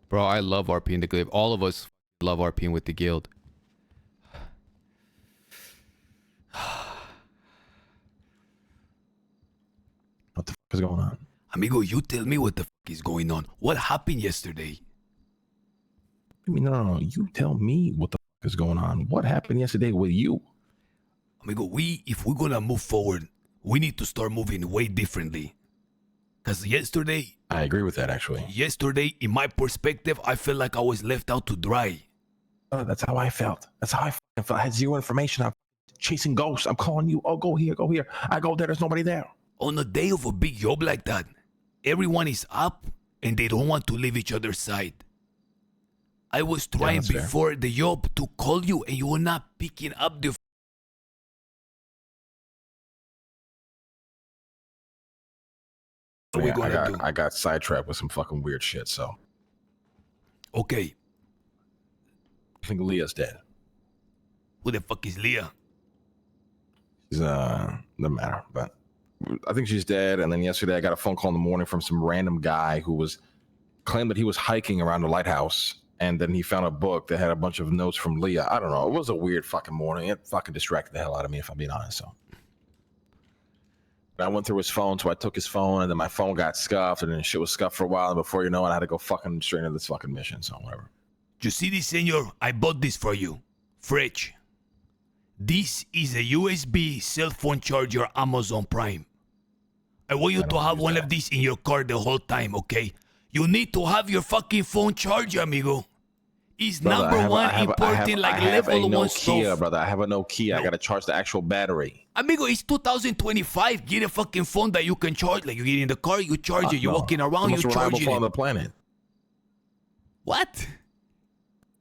Bro, I love RPing the guild. All of us love RPing with the guild. What the fuck is going on? Amigo, you tell me what the fuck is going on. What happened yesterday? I mean, no. You tell me what the fuck is going on. What happened yesterday with you? Amigo, if we're gonna move forward, we need to start moving way differently. Because yesterday... I agree with that, actually. Yesterday, in my perspective, I felt like I was left out to dry. That's how I felt. That's how I felt. I had zero information. I'm chasing ghosts. I'm calling you. Oh, go here, go here. I go there. There's nobody there. On a day of a big job like that, everyone is up and they don't want to leave each other's side. I was trying before the job to call you and you were not picking up the... What are we gonna do? I got sidetracked with some fucking weird shit, so. Okay. I think Leah's dead. Who the fuck is Leah? She's, doesn't matter, but I think she's dead. And then yesterday I got a phone call in the morning from some random guy who claimed that he was hiking around the lighthouse. And then he found a book that had a bunch of notes from Leah. I don't know. It was a weird fucking morning. It fucking distracted the hell out of me, if I'm being honest. So I went through his phone, so I took his phone, and then my phone got scuffed, and then shit was scuffed for a while. And before you know it, I had to go fucking straight into this fucking mission. So whatever. You see this, senor? I bought this for you. Fresh. This is a USB cell phone charger Amazon Prime. I want you to have one of these in your car the whole time, okay? You need to have your fucking phone charger, amigo. It's number one important, like level one stuff. Brother, I have a Nokia. No. I gotta charge the actual battery. Amigo, it's 2025. Get a fucking phone that you can charge. Like you get in the car, you charge it. You're walking around, you charge it. It's the most reliable phone on the planet. What?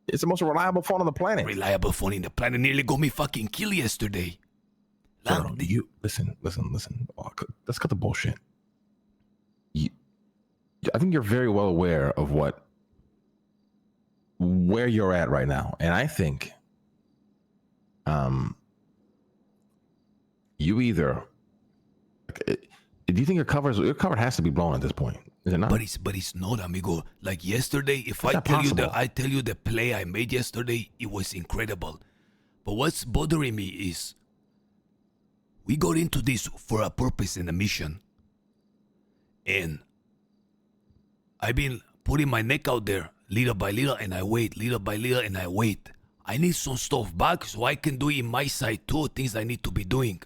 It's the most reliable phone on the planet. Reliable phone in the planet nearly got me fucking killed yesterday. Bro, you listen. Oh, let's cut the bullshit. I think you're very well aware of where you're at right now, and I think, you either. Do you think your cover has to be blown at this point? Is it not? But it's not, amigo. Like yesterday, if I tell you the play I made yesterday, it was incredible. But what's bothering me is we got into this for a purpose and a mission. And I've been putting my neck out there little by little, and I wait, little by little, and I wait. I need some stuff back so I can do it in my side too, things I need to be doing.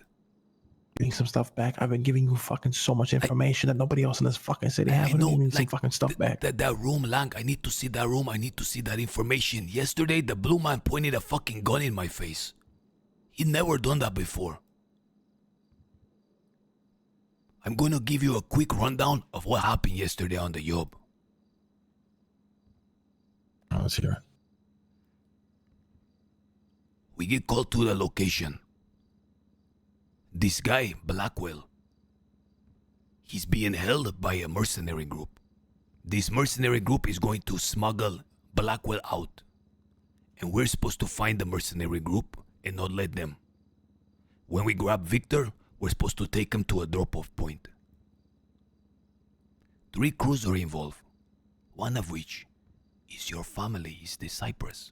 Getting some stuff back. I've been giving you fucking so much information that nobody else in this fucking city has. I know, like, some fucking stuff back. That room, Lang, I need to see that room. I need to see that information. Yesterday, the blue man pointed a fucking gun in my face. He never done that before. I'm gonna give you a quick rundown of what happened yesterday on the job. Oh, let's hear it. We get called to the location. This guy, Blackwell, he's being held by a mercenary group. This mercenary group is going to smuggle Blackwell out. And we're supposed to find the mercenary group and not let them. When we grab Victor, we're supposed to take him to a drop-off point. 3 crews are involved, one of which is your family, is the Cypress.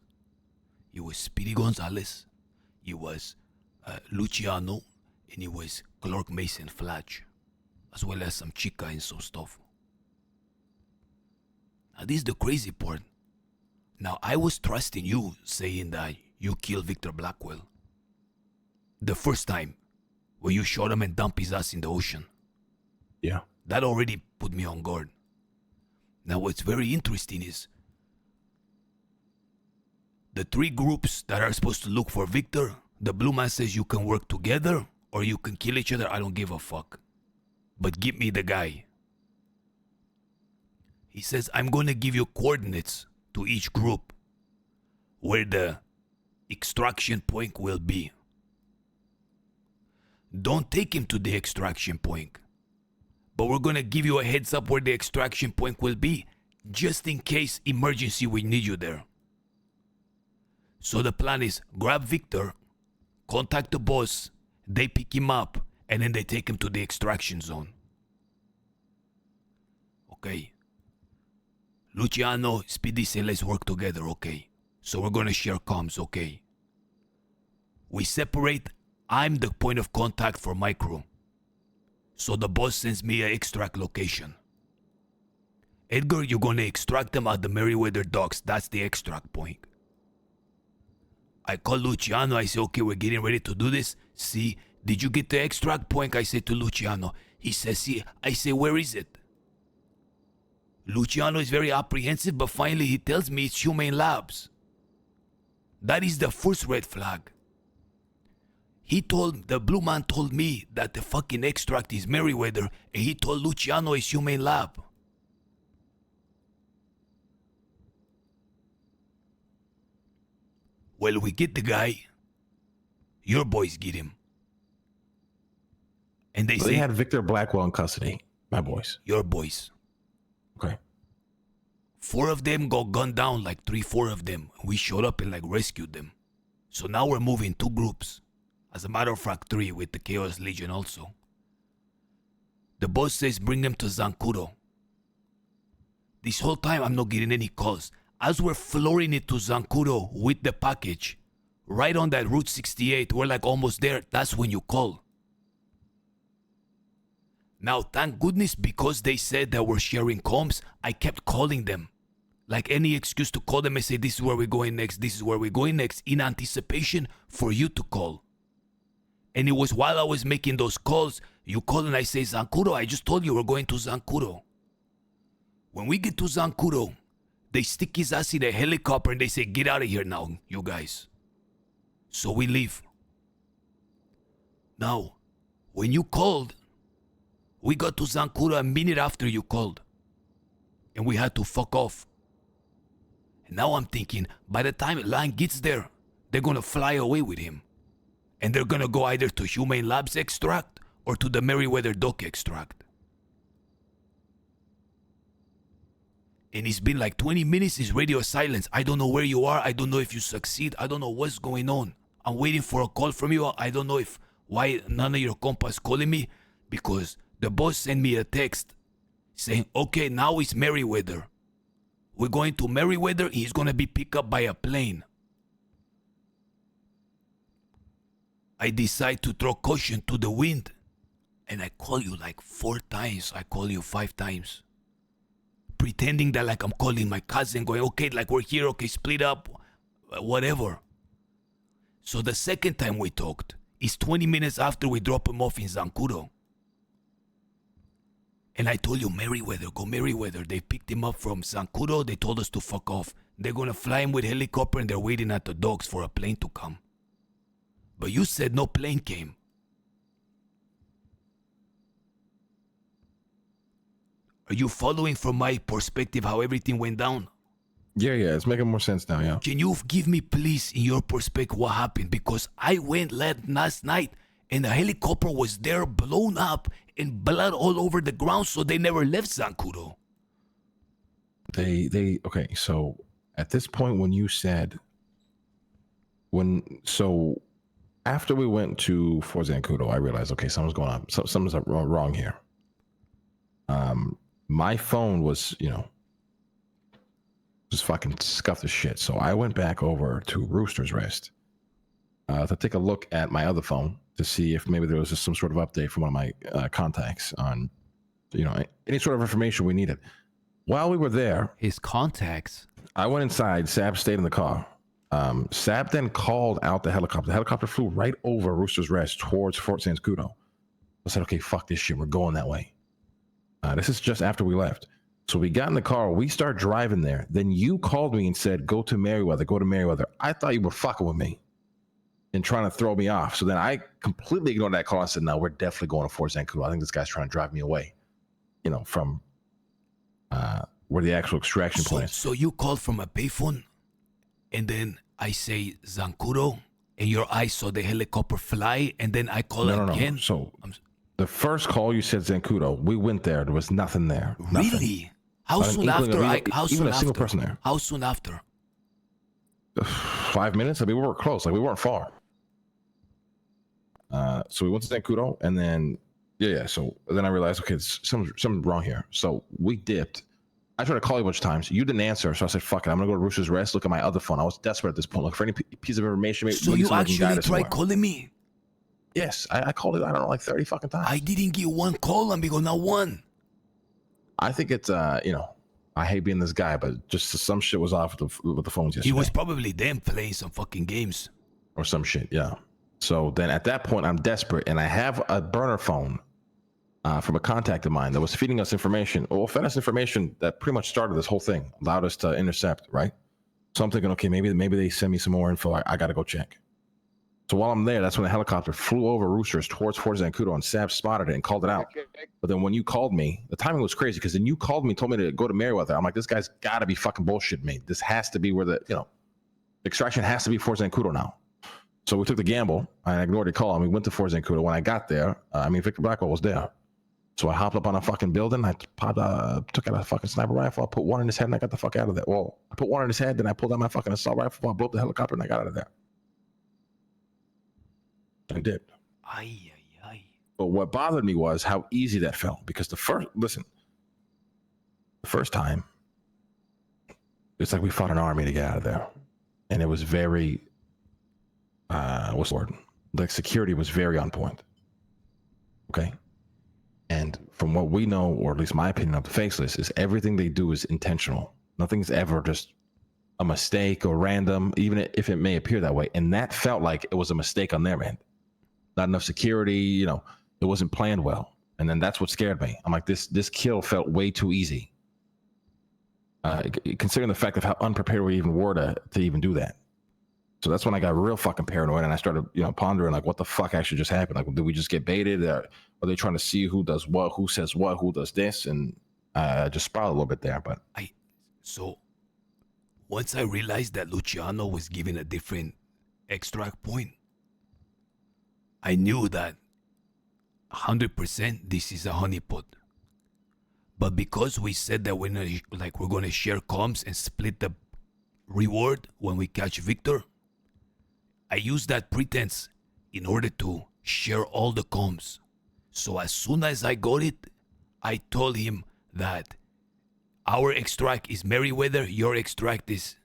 It was Speedy Gonzalez, it was Luciano, and it was Clark Mason Flash, as well as some chica and some stuff. Now this is the crazy part. Now I was trusting you, saying that you killed Victor Blackwell. The first time, when you shot him and dumped his ass in the ocean. Yeah. That already put me on guard. Now what's very interesting is the 3 groups that are supposed to look for Victor, the blue man says you can work together or you can kill each other. I don't give a fuck. But give me the guy. He says, I'm going to give you coordinates to each group where the extraction point will be. Don't take him to the extraction point. But we're going to give you a heads up where the extraction point will be, just in case emergency we need you there. So the plan is grab Victor, contact the boss, they pick him up, and then they take him to the extraction zone. Okay. Luciano, Speedy said, let's work together, okay? So we're gonna share comms, okay? We separate. I'm the point of contact for my crew. So the boss sends me an extract location. Edgar, you're gonna extract them at the Meriwether docks. That's the extract point. I call Luciano. I say, okay, we're getting ready to do this. See, did you get the extract point? I say to Luciano. He says, see. I say, where is it? Luciano is very apprehensive, but finally he tells me it's Humane Labs. That is the first red flag. The blue man told me that the fucking extract is Meriwether, and he told Luciano it's Humane Lab. Well, we get the guy. Your boys get him. And they say... had Victor Blackwell in custody, my boys. Your boys. Okay. 4 of them got gunned down, like 3-4 of them. We showed up and like rescued them. So now we're moving 2 groups. As a matter of fact, 3 with the Chaos Legion also. The boss says bring them to Zancudo. This whole time I'm not getting any calls. As we're flooring it to Zancudo with the package, right on that Route 68, we're like almost there. That's when you call. Now, thank goodness, because they said that we're sharing comms, I kept calling them. Like any excuse to call them and say, this is where we're going next, this is where we're going next, in anticipation for you to call. And it was while I was making those calls, you call and I say, Zancudo, I just told you we're going to Zancudo. When we get to Zancudo, they stick his ass in a helicopter and they say, get out of here now, you guys. So we leave. Now, when you called, we got to Zancudo a minute after you called. And we had to fuck off. And now I'm thinking, by the time Line gets there, they're gonna fly away with him. And they're gonna go either to Humane Labs extract or to the Meriwether Dock extract. And it's been like 20 minutes, it's radio silence. I don't know where you are. I don't know if you succeed. I don't know what's going on. I'm waiting for a call from you. I don't know why none of your compas calling me, because the boss sent me a text saying, okay, now it's Meriwether. We're going to Meriwether. He's going to be picked up by a plane. I decide to throw caution to the wind. And I call you like 4 times. I call you 5 times. Pretending that like I'm calling my cousin, going, okay, like we're here, okay, split up, whatever. So the second time we talked is 20 minutes after we drop him off in Zancudo. And I told you, Meriwether, go Meriwether. They picked him up from Zancudo. They told us to fuck off. They're going to fly him with helicopter and they're waiting at the docks for a plane to come. But you said no plane came. Are you following from my perspective how everything went down? Yeah, it's making more sense now, yeah. Can you give me, please, in your perspective, what happened? Because I went last night and the helicopter was there, blown up, and blood all over the ground, so they never left Zancudo. Okay, so at this point when you said, after we went to Fort Zancudo, I realized, okay, something's going on. Something's wrong here. My phone was, just fucking scuffed as shit. So I went back over to Rooster's Rest to take a look at my other phone to see if maybe there was just some sort of update from one of my contacts on, any sort of information we needed. While we were there, His contacts. I went inside. Sab stayed in the car. Sab then called out the helicopter. The helicopter flew right over Rooster's Rest towards Fort Zancudo. I said, okay, fuck this shit. We're going that way. This is just after we left. So we got in the car. We start driving there. Then you called me and said, go to Meriwether. I thought you were fucking with me and trying to throw me off. So then I completely ignored that call. I said, no, we're definitely going to Fort Zancudo. I think this guy's trying to drive me away, from where the actual extraction point is. So you called from a payphone, and then I say Zancudo, and your eyes saw the helicopter fly, and then I call again? No. So the first call you said Zancudo, we went there. There was nothing there. Nothing. Really? How soon after? Even a single person there. How soon after? 5 minutes. I mean, we were close. Like, we weren't far. So we went to Zancudo, and then so then I realized, okay, something's wrong here. So we dipped. I tried to call you a bunch of times. You didn't answer, so I said, "Fuck it, I'm gonna go to Rooster's Rest. Look at my other phone." I was desperate at this point, look for any piece of information. So you actually tried calling me? Yes, I called it. I don't know, like 30 fucking times. I didn't get one call, amigo, not one. I think it's you know, I hate being this guy, but just some shit was off with the phones yesterday. It was probably them playing some fucking games or some shit. Yeah. So then at that point, I'm desperate, and I have a burner phone from a contact of mine that was feeding us information, or fed us information that pretty much started this whole thing, allowed us to intercept, right? So I'm thinking, okay, maybe they send me some more info. I got to go check. So while I'm there, that's when the helicopter flew over Roosters towards Fort Zancudo, and Sab spotted it and called it out. But then when you called me, the timing was crazy, because then you called me and told me to go to Merriweather. I'm like, this guy's got to be fucking bullshitting me. This has to be where the, you know, extraction has to be Fort Zancudo now. So we took the gamble. I ignored the call, and we went to Fort Zancudo. When I got there, Victor Blackwell was there. So I hopped up on a fucking building. I took out a fucking sniper rifle. I put one in his head, and I got the fuck out of there. Well, I put one in his head, then I pulled out my fucking assault rifle. I blew up the helicopter, and I got out of there. I did. Aye, aye, aye. But what bothered me was how easy that felt. Because the first time, it's like we fought an army to get out of there. And it was very, what's the word? Like, security was very on point. Okay? And from what we know, or at least my opinion of the Faceless, is everything they do is intentional. Nothing's ever just a mistake or random, even if it may appear that way. And that felt like it was a mistake on their end. Not enough security, you know, it wasn't planned well. And then that's what scared me. I'm like, this kill felt way too easy. Considering the fact of how unprepared we even were to even do that. So that's when I got real fucking paranoid, and I started, you know, pondering, like, what the fuck actually just happened? Like, did we just get baited? Are they trying to see who does what, who says what, who does this? And I just spiraled a little bit there. But so once I realized that Luciano was given a different extract point, I knew that 100% this is a honeypot. But because we said that we're gonna share comms and split the reward when we catch Victor, I used that pretense in order to share all the comms. So as soon as I got it, I told him that our extract is Merriweather, your extract is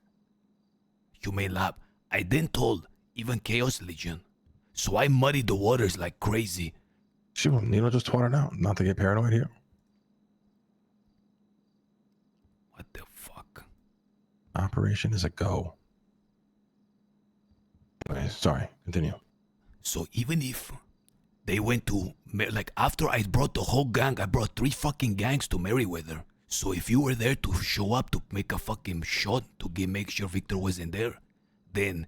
Humane Lab. I then told even Chaos Legion. So I muddied the waters like crazy. Sure, just twat it out, not to get paranoid here. What the fuck? Operation is a go. Sorry, continue. So even if they went to, like, after I brought the whole gang, I brought 3 fucking gangs to Merriweather. So if you were there to show up to make a fucking shot to make sure Victor wasn't there, then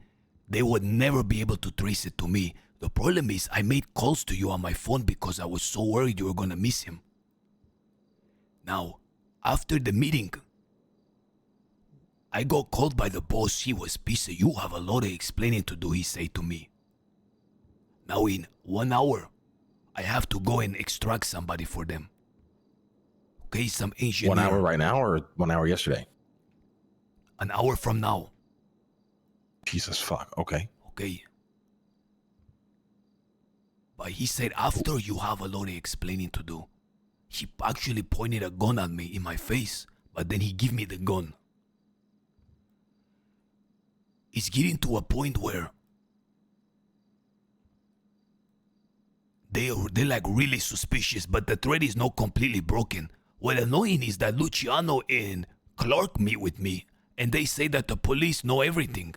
they would never be able to trace it to me. The problem is I made calls to you on my phone because I was so worried you were gonna miss him. Now, after the meeting, I got called by the boss. He was pissed. You have a lot of explaining to do, he said to me. Now in 1 hour, I have to go and extract somebody for them. Okay, some engineer. 1 hour right now, or 1 hour yesterday? An hour from now. Jesus fuck, okay. Okay. But he said after you have a lot of explaining to do. He actually pointed a gun at me in my face, but then he gave me the gun. It's getting to a point where they're like really suspicious, but the thread is not completely broken. What annoying is that Luciano and Clark meet with me, and they say that the police know everything.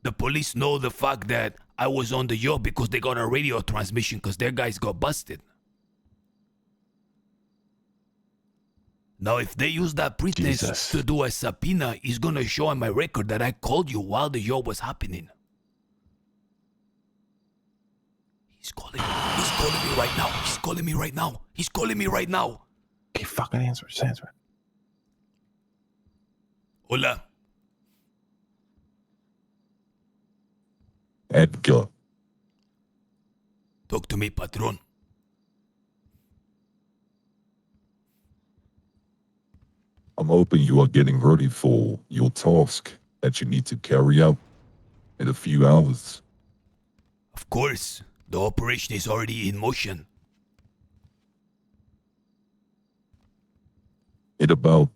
The police know the fact that I was on the yacht because they got a radio transmission because their guys got busted. Now, if they use that pretense to do a subpoena, it's gonna show on my record that I called you while the yacht was happening. He's calling me. He's calling me right now. He's calling me right now. He's calling me right now. Okay, fucking answer. Just answer it. Hola. Edgar. Talk to me, patron. I'm hoping you are getting ready for your task that you need to carry out in a few hours. Of course, the operation is already in motion. In about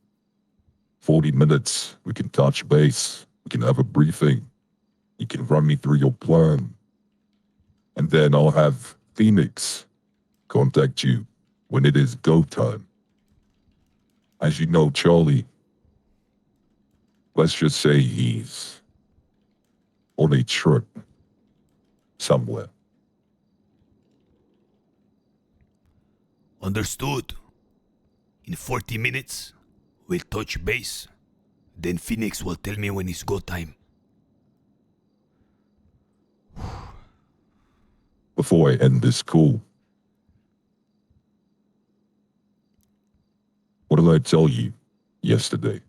40 minutes, we can touch base. We can have a briefing. You can run me through your plan. And then I'll have Phoenix contact you when it is go time. As you know, Charlie, let's just say he's on a trip somewhere. Understood. In 40 minutes, we'll touch base. Then Phoenix will tell me when it's go time. Before I end this call, what did I tell you yesterday?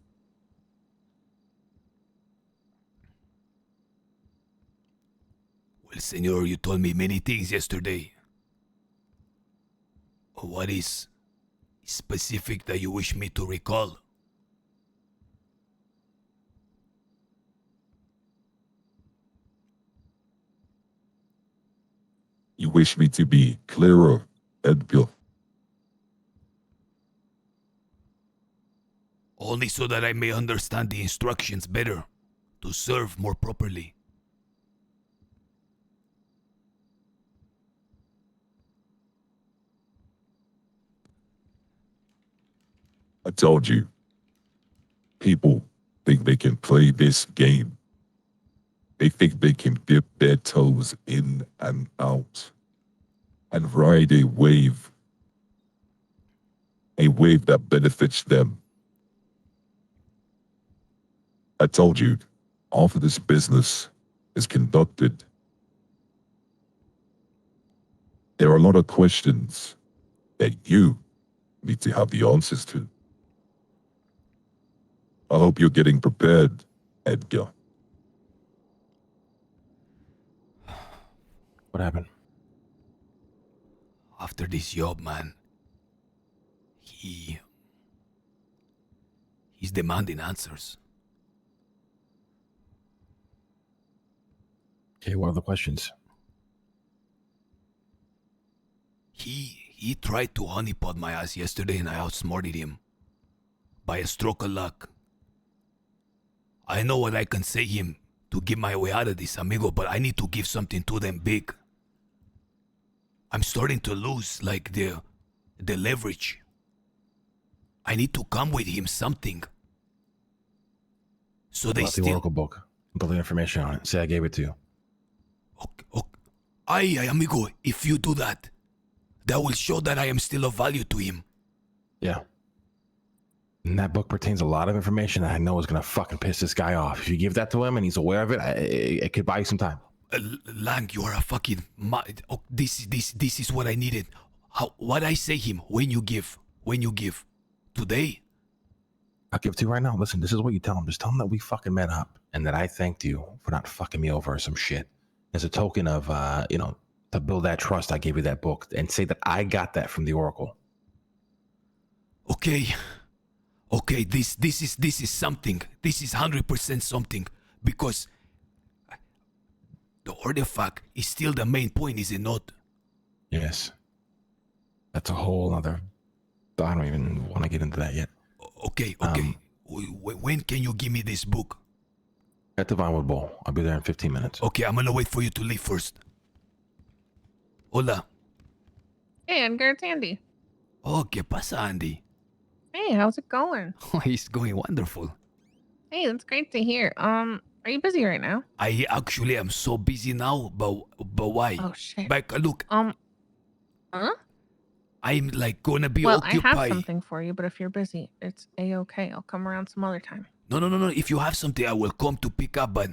Well, senor, you told me many things yesterday. What is specific that you wish me to recall? You wish me to be clearer, Edgar. Only so that I may understand the instructions better, to serve more properly. I told you, people think they can play this game. They think they can dip their toes in and out and ride a wave that benefits them. I told you, half of this business is conducted. There are a lot of questions that you need to have the answers to. I hope you're getting prepared, Edgar. What happened? After this job, man, he's demanding answers. Okay, what are the questions? He tried to honeypot my ass yesterday and I outsmarted him. By a stroke of luck. I know what I can say him to get my way out of this, amigo, but I need to give something to them big. I'm starting to lose, like, the leverage. I need to come with him something. So they the Oracle book. Put the information on it. Say I gave it to you. Okay. Aye, amigo, if you do that, that will show that I am still of value to him. Yeah. And that book pertains a lot of information that I know is going to fucking piss this guy off. If you give that to him and he's aware of it, it could buy you some time. Lang, you are a fucking... this is what I needed. What I say him when you give. Today? I'll give it to you right now. Listen, this is what you tell him. Just tell him that we fucking met up and that I thanked you for not fucking me over or some shit. As a token of, to build that trust, I gave you that book. And say that I got that from the Oracle. Okay, this is something. This is 100% something. Because the artifact is still the main point, is it not? Yes. That's a whole other... I don't even want to get into that yet. Okay. When can you give me this book? At the Vinewood Bowl. I'll be there in 15 minutes. Okay, I'm gonna wait for you to leave first. Hola. Hey, Edgar, it's Andy. Oh, ¿qué pasa, Andy? Hey, how's it going? Oh, he's going wonderful. Hey, that's great to hear. Are you busy right now? I actually am so busy now, but why? Oh shit. But look. Huh? I'm like gonna be well, occupied. I have something for you, but if you're busy, it's a-okay. I'll come around some other time. No. If you have something, I will come to pick up, but...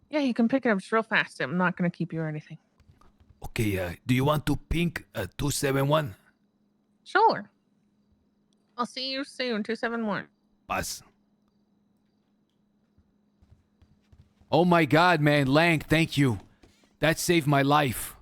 Yeah, you can pick it up just real fast. I'm not gonna keep you or anything. Okay, do you want to pink 271? Sure. I'll see you soon, 271. Pass. Oh my God, man, Lang, thank you. That saved my life.